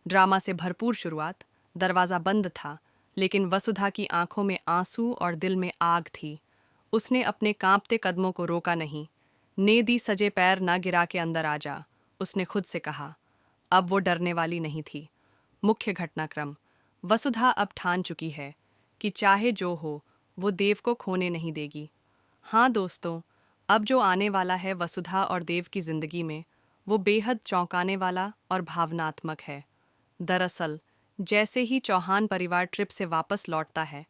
Drama से भरपूर शुरुआत। दरवाज़ा बंद था, लेकिन वसुधा की आंखों में आंसू और दिल में आग थी। उसने अपने कांपते कदमों को रोका नहीं। नेदी सजे पैर ना गिरा के अंदर आ जा, उसने खुद से कहा। अब वो डरने वाली नहीं थी। मुख्य घटनाक्रम। वसुधा अब ठान चुकी है कि चाहे जो हो, वो देव को खोने नहीं देगी। हाँ दोस्तों, अब जो आने वाला है वसुधा और देव की जिंदगी में, वो बेहद चौंकाने वाला और भावनात्मक है। दरअसल, जैसे ही चौहान परिवार ट्रिप से वापस लौटता है,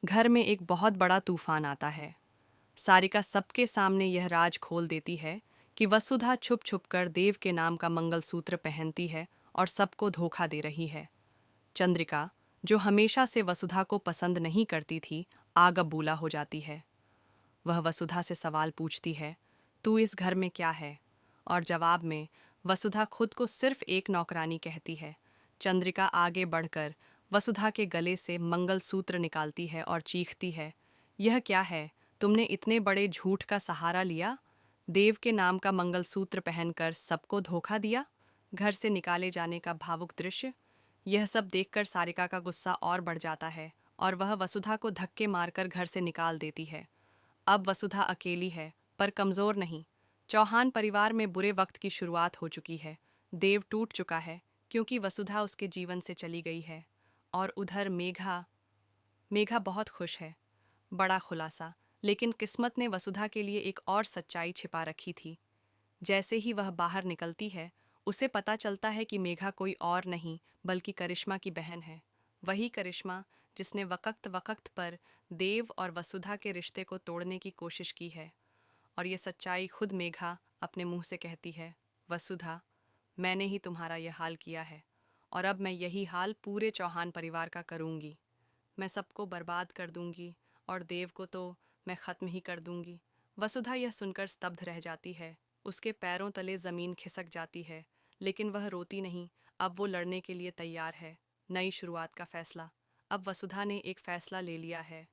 घर में एक बहुत बड़ा तूफान आता है। सारिका सबके सामने यह राज खोल देती है कि वसुधा छुप छुप कर देव के नाम का मंगलसूत्र पहनती है और सबको धोखा दे रही है। चंद्रिका, जो हमेशा से वसुधा को पसंद नहीं करती थी, आग बबूला हो जाती है। वह वसुधा से सवाल पूछती है, तू इस घर में क्या है? और जवाब में वसुधा खुद को सिर्फ एक नौकरानी कहती है। चंद्रिका आगे बढ़कर वसुधा के गले से मंगलसूत्र निकालती है और चीखती है, यह क्या है? तुमने इतने बड़े झूठ का सहारा लिया? देव के नाम का मंगलसूत्र पहनकर सबको धोखा दिया? घर से निकाले जाने का भावुक दृश्य। यह सब देखकर सारिका का गुस्सा और बढ़ जाता है और वह वसुधा को धक्के मारकर घर से निकाल देती है। अब वसुधा अकेली है, पर कमजोर नहीं। चौहान परिवार में बुरे वक्त की शुरुआत हो चुकी है। देव टूट चुका है क्योंकि वसुधा उसके जीवन से चली गई है। और उधर मेघा मेघा बहुत खुश है। बड़ा खुलासा। लेकिन किस्मत ने वसुधा के लिए एक और सच्चाई छिपा रखी थी। जैसे ही वह बाहर निकलती है, उसे पता चलता है कि मेघा कोई और नहीं बल्कि करिश्मा की बहन है। वही करिश्मा जिसने वक़्त वक़्त पर देव और वसुधा के रिश्ते को तोड़ने की कोशिश की है। और ये सच्चाई खुद मेघा अपने मुंह से कहती है, वसुधा, मैंने ही तुम्हारा यह हाल किया है और अब मैं यही हाल पूरे चौहान परिवार का करूंगी। मैं सबको बर्बाद कर दूंगी और देव को तो मैं ख़त्म ही कर दूंगी। वसुधा यह सुनकर स्तब्ध रह जाती है। उसके पैरों तले ज़मीन खिसक जाती है, लेकिन वह रोती नहीं। अब वो लड़ने के लिए तैयार है। नई शुरुआत का फैसला। अब वसुधा ने एक फैसला ले लिया है।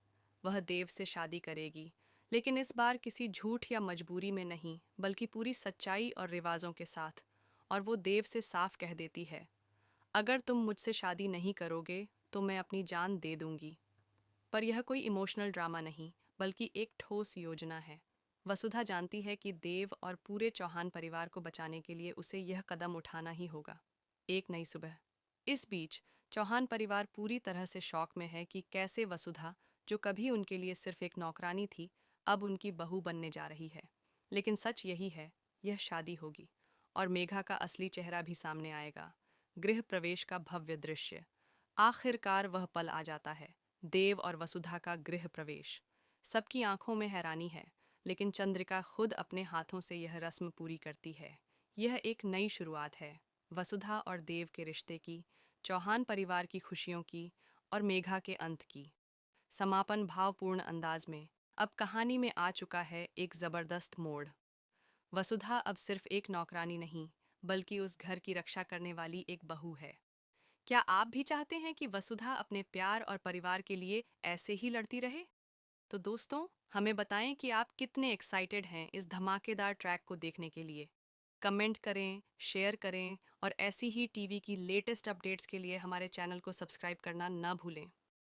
वह देव से शादी करेगी, लेकिन इस बार किसी झूठ या मजबूरी में नहीं, बल्कि पूरी सच्चाई और रिवाजों के साथ। और वो देव से साफ कह देती है, अगर तुम मुझसे शादी नहीं करोगे तो मैं अपनी जान दे दूंगी। पर यह कोई इमोशनल ड्रामा नहीं, बल्कि एक ठोस योजना है। वसुधा जानती है कि देव और पूरे चौहान परिवार को बचाने के लिए उसे यह कदम उठाना ही होगा। एक नई सुबह। इस बीच चौहान परिवार पूरी तरह से शॉक में है कि कैसे वसुधा, जो कभी उनके लिए सिर्फ एक नौकरानी थी, अब उनकी बहू बनने जा रही है। लेकिन सच यही है, यह शादी होगी और मेघा का असली चेहरा भी सामने आएगा। गृह प्रवेश का भव्य दृश्य। आखिरकार वह पल आ जाता है, देव और वसुधा का गृह प्रवेश। सबकी आंखों में हैरानी है, लेकिन चंद्रिका खुद अपने हाथों से यह रस्म पूरी करती है। यह एक नई शुरुआत है, वसुधा और देव के रिश्ते की, चौहान परिवार की खुशियों की और मेघा के अंत की। समापन भावपूर्ण अंदाज में। अब कहानी में आ चुका है एक जबरदस्त मोड़। वसुधा अब सिर्फ एक नौकरानी नहीं, बल्कि उस घर की रक्षा करने वाली एक बहू है। क्या आप भी चाहते हैं कि वसुधा अपने प्यार और परिवार के लिए ऐसे ही लड़ती रहे? तो दोस्तों, हमें बताएं कि आप कितने एक्साइटेड हैं इस धमाकेदार ट्रैक को देखने के लिए। कमेंट करें, शेयर करें और ऐसी ही टीवी की लेटेस्ट अपडेट्स के लिए हमारे चैनल को सब्सक्राइब करना ना भूलें।